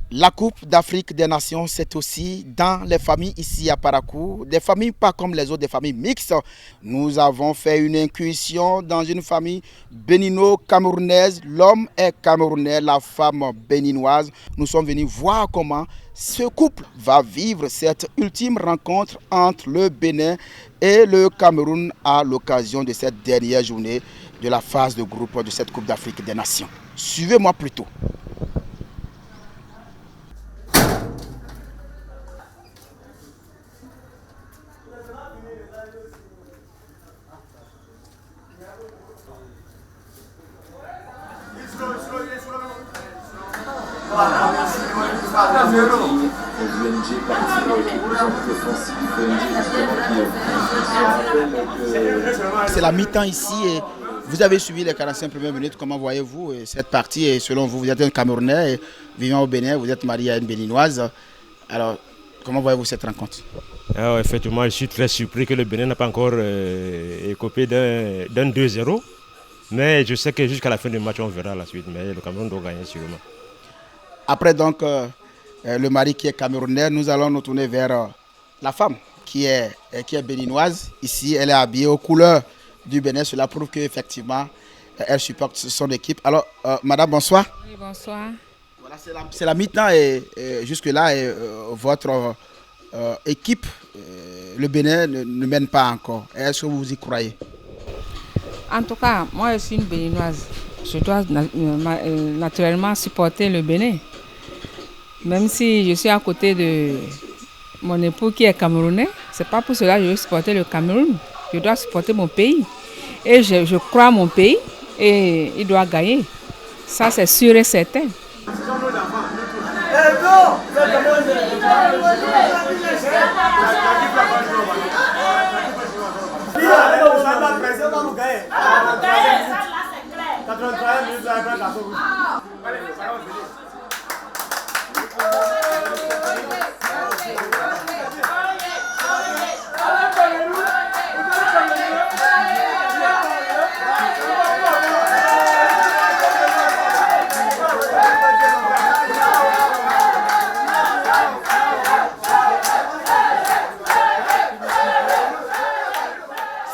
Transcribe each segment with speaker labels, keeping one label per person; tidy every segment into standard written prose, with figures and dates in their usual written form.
Speaker 1: La Coupe d'Afrique des Nations, c'est aussi dans les familles ici à Parakou, des familles pas comme les autres, des familles mixtes. Nous avons fait une incursion dans une famille bénino-camerounaise. L'homme est camerounais, la femme béninoise. Nous sommes venus voir comment ce couple va vivre cette ultime rencontre entre le Bénin et le Cameroun à l'occasion de cette dernière journée de la phase de groupe de cette Coupe d'Afrique des Nations. Suivez-moi plutôt. C'est la mi-temps ici et vous avez suivi les 45 premières minutes. Comment voyez-vous cette partie? Et selon vous, vous êtes un Camerounais et vivant au Bénin, vous êtes marié à une Béninoise. Alors, comment voyez-vous cette rencontre?
Speaker 2: Alors, effectivement, je suis très surpris que le Bénin n'a pas encore écopé d'un 2-0. Mais je sais que jusqu'à la fin du match, on verra la suite. Mais le Cameroun doit gagner sûrement.
Speaker 1: Après donc le mari qui est camerounais, nous allons nous tourner vers la femme qui est béninoise. Ici, elle est habillée aux couleurs du Bénin. Cela prouve qu'effectivement, elle supporte son équipe. Alors, madame, bonsoir.
Speaker 3: Oui, bonsoir.
Speaker 1: Voilà, c'est la mi-temps et jusque-là, votre équipe, le Bénin, ne mène pas encore. Est-ce que vous y croyez?
Speaker 3: En tout cas, moi, je suis une béninoise. Je dois naturellement supporter le Bénin. Même si je suis à côté de mon époux qui est camerounais, c'est pas pour cela que je veux supporter le Cameroun. Je dois supporter mon pays. Et je crois à mon pays et il doit gagner. Ça, c'est sûr et certain.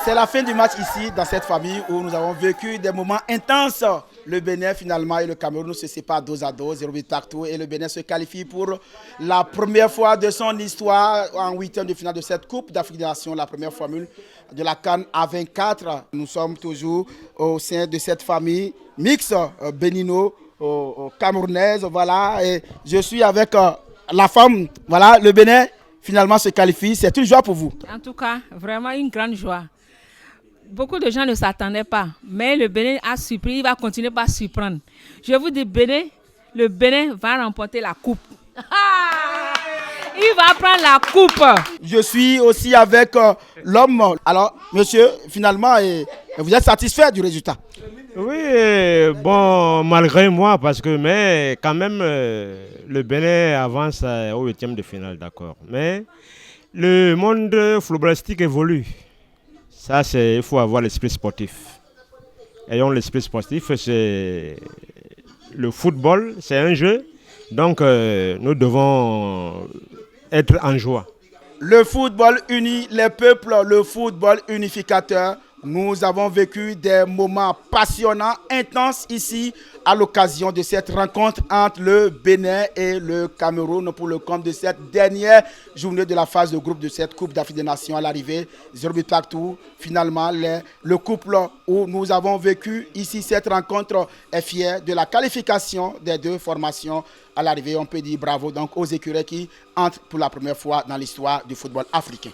Speaker 1: C'est la fin du match ici, dans cette famille, où nous avons vécu des moments intenses. Le Bénin, finalement, et le Cameroun se séparent dos à dos, 0-8 partout. Et le Bénin se qualifie pour la première fois de son histoire en huitième de finale de cette Coupe d'Afrique des Nations, la première formule de la CAN A24. Nous sommes toujours au sein de cette famille mixte bénino-camerounaise. Voilà, et je suis avec la femme. Voilà, le Bénin, finalement, se qualifie. C'est une joie pour vous.
Speaker 3: En tout cas, vraiment une grande joie. Beaucoup de gens ne s'attendaient pas, mais le Bénin a surpris, il va continuer par surprendre. Je vous dis, le Bénin va remporter la coupe. Il va prendre la coupe.
Speaker 1: Je suis aussi avec l'homme. Alors, monsieur, finalement, vous êtes satisfait du résultat?
Speaker 2: Oui, bon, malgré moi, mais quand même, le Bénin avance au 8e de finale, d'accord. Mais le monde footballistique évolue. Ça, il faut avoir l'esprit sportif. Ayons l'esprit sportif, c'est le football, c'est un jeu. Donc, nous devons être en joie.
Speaker 1: Le football unit les peuples, le football unificateur. Nous avons vécu des moments passionnants, intenses ici à l'occasion de cette rencontre entre le Bénin et le Cameroun pour le compte de cette dernière journée de la phase de groupe de cette Coupe d'Afrique des Nations à l'arrivée. 0-8 partout. Finalement, le couple où nous avons vécu ici cette rencontre est fier de la qualification des deux formations à l'arrivée. On peut dire bravo donc aux écureuils qui entrent pour la première fois dans l'histoire du football africain.